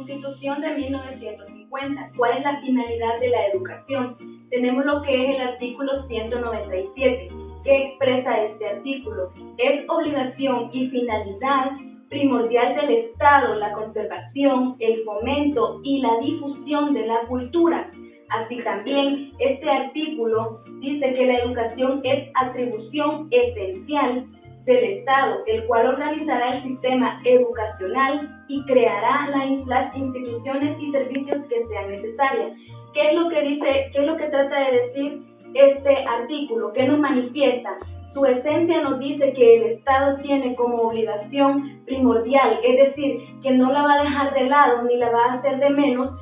Constitución de 1950. ¿Cuál es la finalidad de la educación? Tenemos lo que es el artículo 197. ¿Qué expresa este artículo? Es obligación y finalidad primordial del Estado la conservación, el fomento y la difusión de la cultura. Así también, este artículo dice que la educación es atribución esencial del Estado, el cual organizará el sistema educacional y creará las instituciones y servicios que sean necesarias. ¿Qué es lo que dice, qué es lo que trata de decir este artículo? ¿Qué nos manifiesta? Su esencia nos dice que el Estado tiene como obligación primordial, es decir, que no la va a dejar de lado ni la va a hacer de menos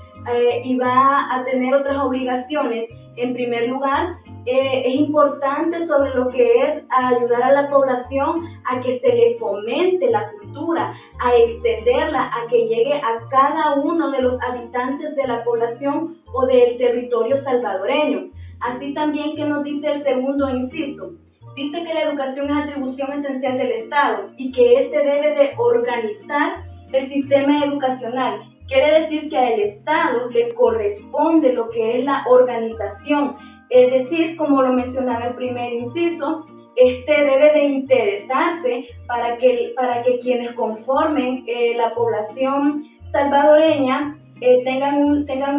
y va a tener otras obligaciones. En primer lugar, es importante sobre lo que es ayudar a la población a que se le fomente la cultura, a extenderla, a que llegue a cada uno de los habitantes de la población o del territorio salvadoreño. Así también, que nos dice el segundo inciso, dice que la educación es atribución esencial del Estado y que éste debe de organizar el sistema educacional. Quiere decir que al Estado le corresponde lo que es la organización, es decir, como lo mencionaba el primer inciso, este debe de interesarse para que quienes conformen la población salvadoreña tengan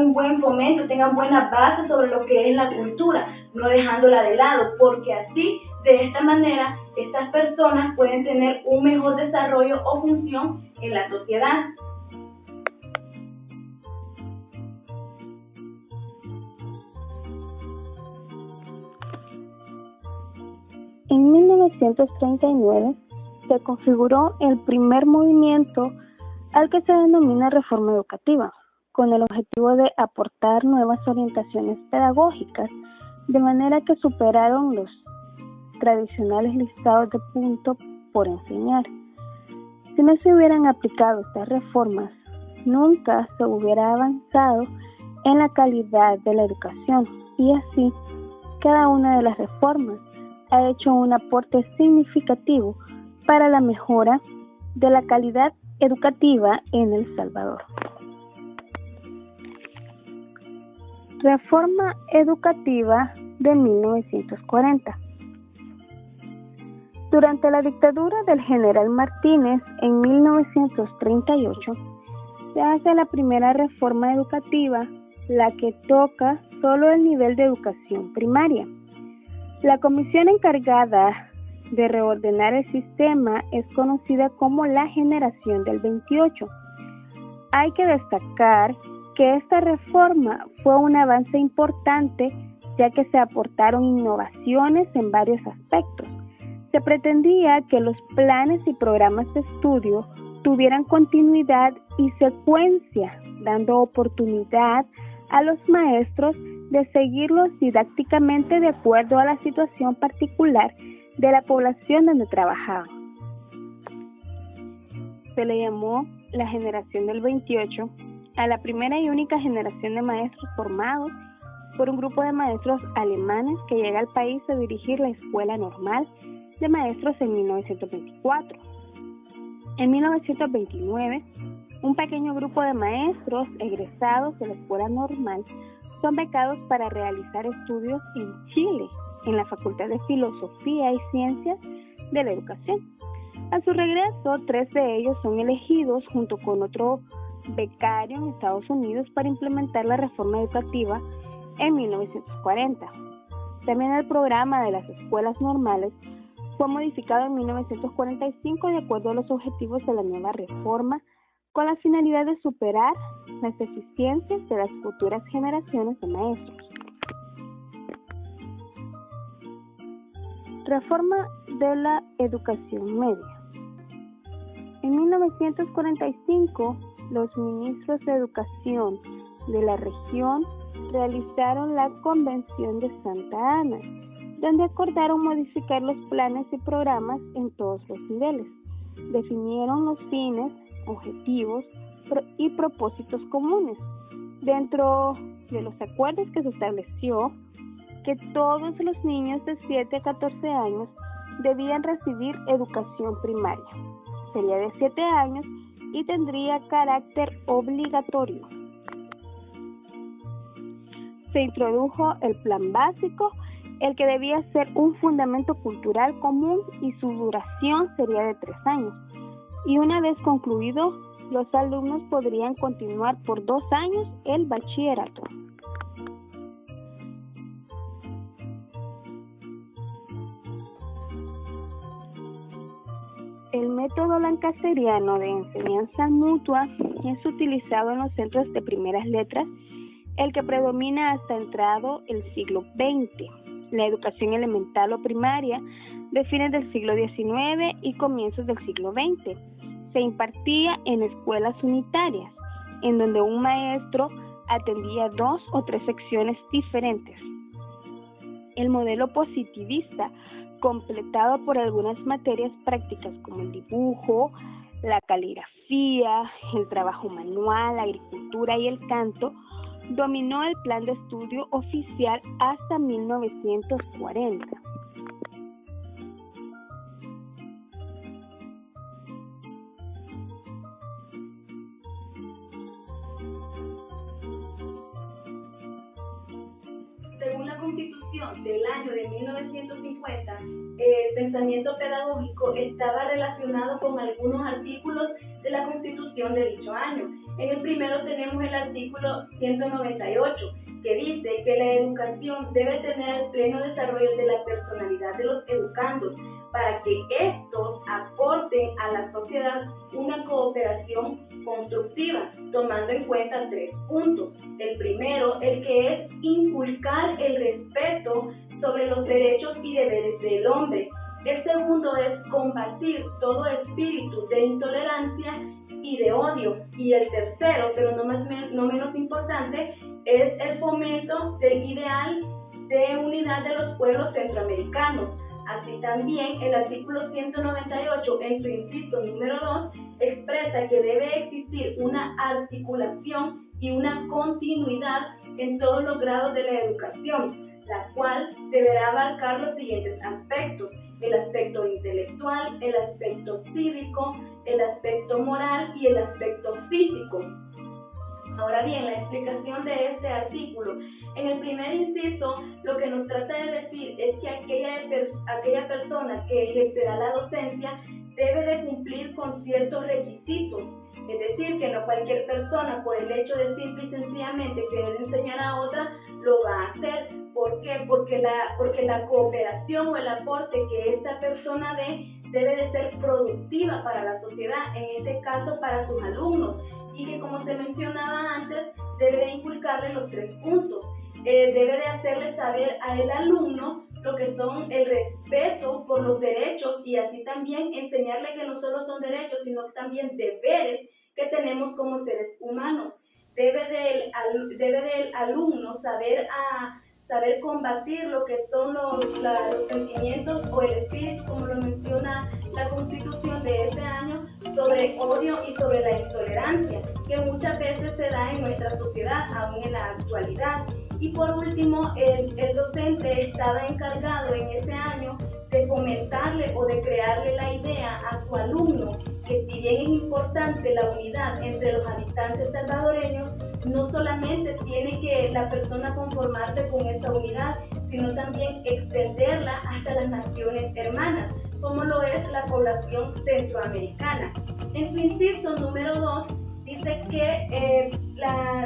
un buen fomento, tengan buenas bases sobre lo que es la cultura, no dejándola de lado, porque así, de esta manera, estas personas pueden tener un mejor desarrollo o función en la sociedad. En 1939 se configuró el primer movimiento al que se denomina reforma educativa, con el objetivo de aportar nuevas orientaciones pedagógicas, de manera que superaron los tradicionales listados de puntos por enseñar. Si no se hubieran aplicado estas reformas, nunca se hubiera avanzado en la calidad de la educación, y así cada una de las reformas ha hecho un aporte significativo para la mejora de la calidad educativa en El Salvador. Reforma educativa de 1940. Durante la dictadura del general Martínez en 1938, se hace la primera reforma educativa, la que toca solo el nivel de educación primaria. La comisión encargada de reordenar el sistema es conocida como la Generación del 28. Hay que destacar que esta reforma fue un avance importante, ya que se aportaron innovaciones en varios aspectos. Se pretendía que los planes y programas de estudio tuvieran continuidad y secuencia, dando oportunidad a los maestros de seguirlos didácticamente de acuerdo a la situación particular de la población donde trabajaban. Se le llamó la Generación del 28 a la primera y única generación de maestros formados por un grupo de maestros alemanes que llega al país a dirigir la Escuela Normal de Maestros en 1924. En 1929, un pequeño grupo de maestros egresados de la Escuela Normal son becados para realizar estudios en Chile, en la Facultad de Filosofía y Ciencias de la Educación. A su regreso, 3 de ellos son elegidos junto con otro becario en Estados Unidos para implementar la reforma educativa en 1940. También el programa de las escuelas normales fue modificado en 1945 de acuerdo a los objetivos de la nueva reforma, con la finalidad de superar las deficiencias de las futuras generaciones de maestros. Reforma de la educación media. En 1945, los ministros de educación de la región realizaron la Convención de Santa Ana, donde acordaron modificar los planes y programas en todos los niveles. Definieron los fines, objetivos y propósitos comunes. Dentro de los acuerdos que se estableció que todos los niños de 7 a 14 años debían recibir educación primaria. Sería de 7 años y tendría carácter obligatorio. Se introdujo el plan básico, el que debía ser un fundamento cultural común y su duración sería de 3 años. Y una vez concluido, los alumnos podrían continuar por 2 años el bachillerato. El método lancasteriano de enseñanza mutua es utilizado en los centros de primeras letras, el que predomina hasta entrado el siglo XX. La educación elemental o primaria de fines del siglo XIX y comienzos del siglo XX. Se impartía en escuelas unitarias, en donde un maestro atendía 2 o 3 secciones diferentes. El modelo positivista, completado por algunas materias prácticas como el dibujo, la caligrafía, el trabajo manual, la agricultura y el canto, dominó el plan de estudio oficial hasta 1940. Según la Constitución del año de 1950, el pensamiento pedagógico estaba relacionado con algunos artículos de la Constitución de dicho año. En el primero tenemos el artículo 198, que dice que la educación debe tener el pleno desarrollo de la personalidad de los educandos para que estos aporten a la sociedad una cooperación constructiva, tomando en cuenta 3 puntos. El primero, el que es inculcar el respeto sobre los derechos y deberes del hombre. El segundo es combatir todo espíritu de intolerancia y de odio. Y el tercero, pero no menos importante, es el fomento del ideal de unidad de los pueblos centroamericanos. Así también el artículo 198 en su inciso número 2 expresa que debe existir una articulación y una continuidad en todos los grados de la educación, la cual deberá abarcar los siguientes aspectos: el aspecto intelectual, el aspecto cívico, el aspecto moral y el aspecto físico. Ahora bien, la explicación de este artículo. En el primer inciso, lo que nos trata de decir es que aquella persona que ejercerá la docencia debe de cumplir con ciertos requisitos. Es decir, que no cualquier persona, por el hecho de simple y sencillamente querer enseñar a otra, lo va a hacer. ¿Por qué? Porque la cooperación o el aporte que esta persona debe de ser productiva para la sociedad, en este caso para sus alumnos, y que, como se mencionaba antes, debe de inculcarle los 3 puntos. Debe de hacerle saber al alumno lo que son el respeto por los derechos y así también enseñarle que no solo son derechos, sino también deberes que tenemos como seres humanos. Debe del alumno saber combatir lo que son los sentimientos o el espíritu, como lo menciona la Constitución de ese año, sobre odio y sobre la intolerancia, que muchas veces se da en nuestra sociedad, aún en la actualidad. Y por último, el docente estaba encargado en ese año de fomentarle o de crearle la idea a su alumno que, si bien es importante la unidad entre los habitantes salvadoreños, no solamente tiene que la persona conformarse con esa unidad, sino también extenderla hasta las naciones hermanas, como lo es la población centroamericana. En su inciso número 2, dice que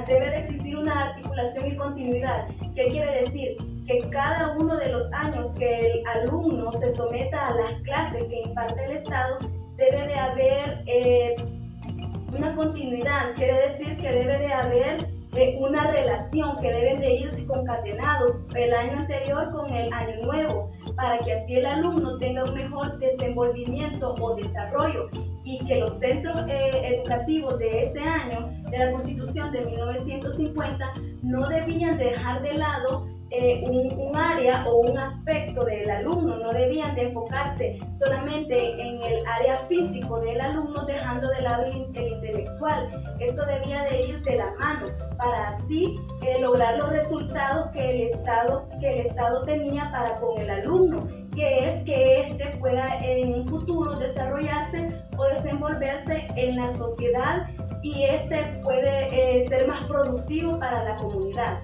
debe de existir una articulación y continuidad. ¿Qué quiere decir? Que cada uno de los años que el alumno se someta a las clases que imparte el Estado, debe de haber una continuidad. Quiere decir que debe de haber una relación, que deben de ir concatenados el año anterior con el año nuevo, para que así el alumno tenga un mejor desenvolvimiento o desarrollo, y que los centros educativos de ese año, de la Constitución de 1950, no debían dejar de lado un área o un aspecto del alumno, no debían de enfocarse solamente en el área físico del alumno, dejando de lado el intelectual. Esto debía de ir de la mano para así lograr los resultados que el Estado tenía para con el alumno, que es que éste pueda en un futuro desarrollarse o desenvolverse en la sociedad y este puede ser más productivo para la comunidad.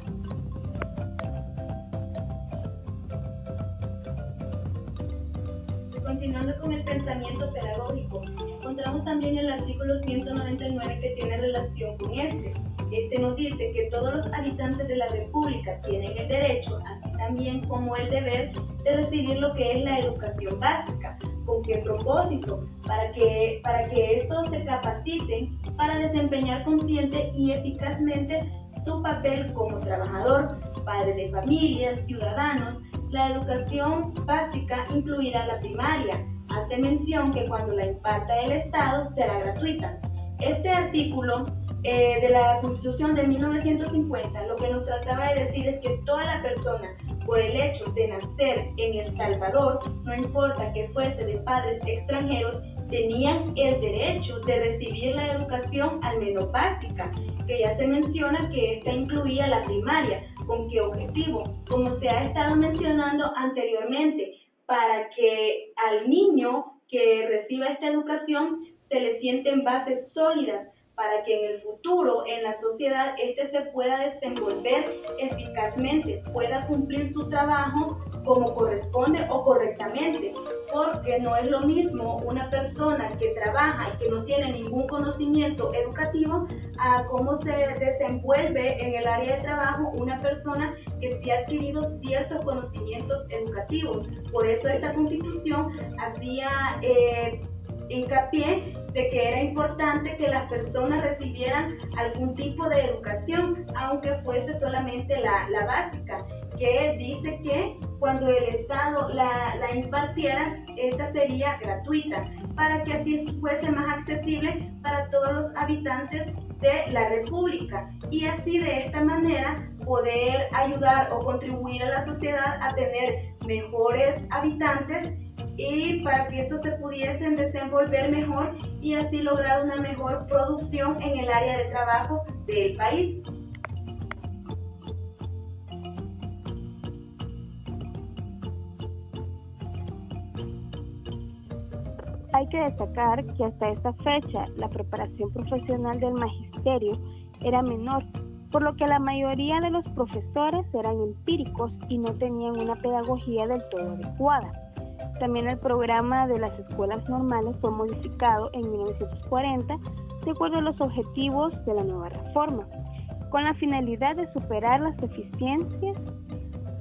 Continuando con el pensamiento pedagógico, encontramos también el artículo 199 que tiene relación con este. Este nos dice que todos los habitantes de la República tienen el derecho, así también como el deber, de recibir lo que es la educación básica. ¿Con qué propósito? Para que estos se capaciten para desempeñar consciente y eficazmente su papel como trabajador, padre de familia, ciudadanos. La educación básica incluirá la primaria. Hace mención que cuando la imparta el Estado será gratuita. Este artículo de la Constitución de 1950 lo que nos trataba de decir es que toda la persona, por el hecho de nacer en El Salvador, no importa que fuese de padres extranjeros, tenían el derecho de recibir la educación al menos básica, que ya se menciona que esta incluía la primaria. ¿Con qué objetivo? Como se ha estado mencionando anteriormente, para que al niño que reciba esta educación se le sienten bases sólidas, para que en el futuro, en la sociedad, se pueda desenvolver eficazmente, pueda cumplir su trabajo como corresponde o correctamente, porque no es lo mismo una persona que trabaja y que no tiene ningún conocimiento educativo a cómo se desenvuelve en el área de trabajo una persona que sí ha adquirido ciertos conocimientos educativos. Por eso esta Constitución hacía hincapié de que era importante que las personas recibieran algún tipo de educación, aunque fuese solamente la básica, que dice que cuando el Estado la impartiera, esta sería gratuita, para que así fuese más accesible para todos los habitantes de la República y así de esta manera poder ayudar o contribuir a la sociedad a tener mejores habitantes y para que estos se pudiesen desenvolver mejor y así lograr una mejor producción en el área de trabajo del país. Hay que destacar que hasta esta fecha la preparación profesional del magisterio era menor, por lo que la mayoría de los profesores eran empíricos y no tenían una pedagogía del todo adecuada. También el programa de las escuelas normales fue modificado en 1940 de acuerdo a los objetivos de la nueva reforma, con la finalidad de superar las deficiencias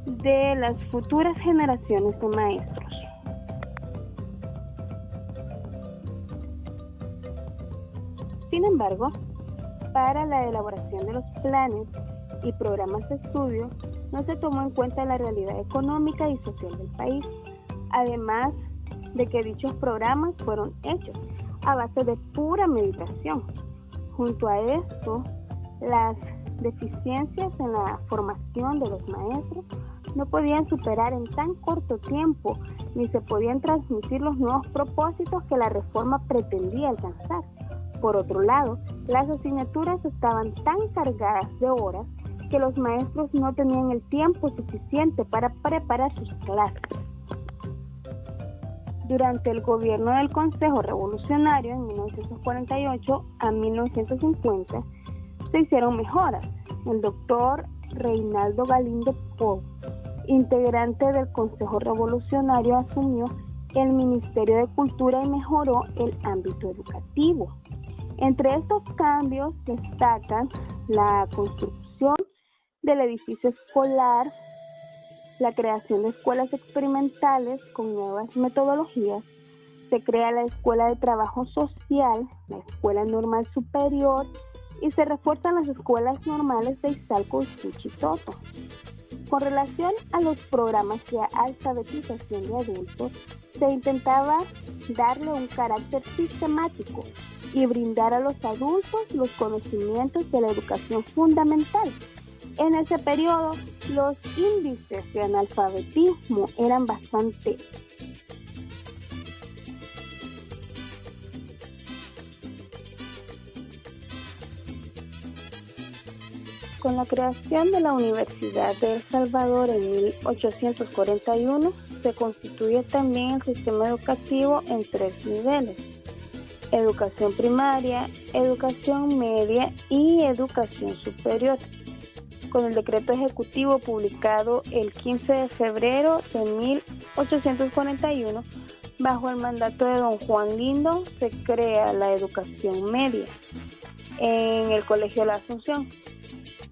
de las futuras generaciones de maestros. Sin embargo, para la elaboración de los planes y programas de estudio no se tomó en cuenta la realidad económica y social del país, además de que dichos programas fueron hechos a base de pura meditación. Junto a esto, las deficiencias en la formación de los maestros no podían superar en tan corto tiempo ni se podían transmitir los nuevos propósitos que la reforma pretendía alcanzar. Por otro lado, las asignaturas estaban tan cargadas de horas que los maestros no tenían el tiempo suficiente para preparar sus clases. Durante el gobierno del Consejo Revolucionario en 1948 a 1950 se hicieron mejoras. El doctor Reinaldo Galindo Pou, integrante del Consejo Revolucionario, asumió el Ministerio de Cultura y mejoró el ámbito educativo. Entre estos cambios destacan la construcción del edificio escolar, la creación de escuelas experimentales con nuevas metodologías, se crea la Escuela de Trabajo Social, la Escuela Normal Superior y se refuerzan las escuelas normales de Iztacalco y Suchitoto. Con relación a los programas de alfabetización de adultos, se intentaba darle un carácter sistemático y brindar a los adultos los conocimientos de la educación fundamental. En ese periodo, los índices de analfabetismo eran bastante Con la creación de la Universidad de El Salvador en 1841, se constituye también el sistema educativo en 3 niveles: educación primaria, educación media y educación superior. Con el decreto ejecutivo publicado el 15 de febrero de 1841, bajo el mandato de don Juan Lindo, se crea la educación media en el Colegio de la Asunción.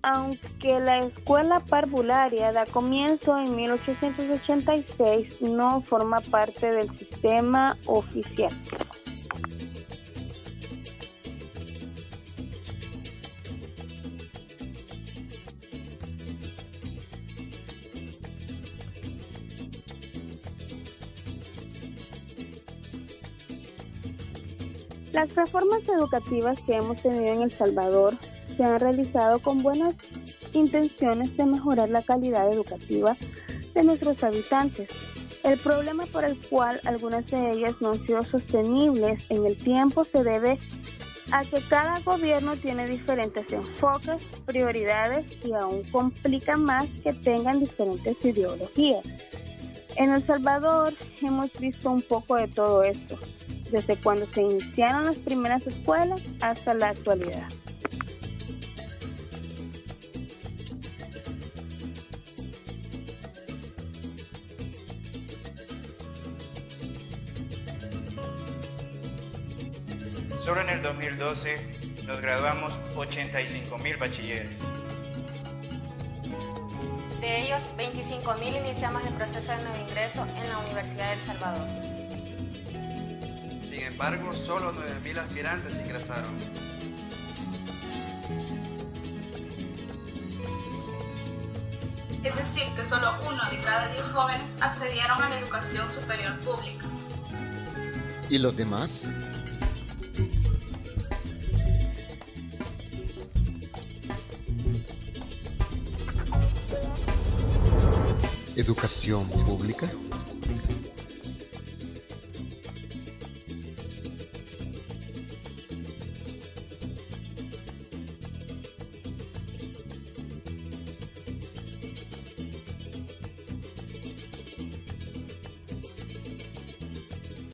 Aunque la escuela parvularia da comienzo en 1886, no forma parte del sistema oficial. Las reformas educativas que hemos tenido en El Salvador se han realizado con buenas intenciones de mejorar la calidad educativa de nuestros habitantes. El problema por el cual algunas de ellas no han sido sostenibles en el tiempo se debe a que cada gobierno tiene diferentes enfoques, prioridades y aún complica más que tengan diferentes ideologías. En El Salvador hemos visto un poco de todo esto, desde cuando se iniciaron las primeras escuelas hasta la actualidad. Solo en el 2012 nos graduamos 85,000 bachilleres. De ellos, 25,000 iniciamos el proceso de nuevo ingreso en la Universidad de El Salvador. Sin embargo, solo 9,000 aspirantes ingresaron. Es decir, que solo 1 de cada 10 jóvenes accedieron a la educación superior pública. ¿Y los demás? ¿Educación pública?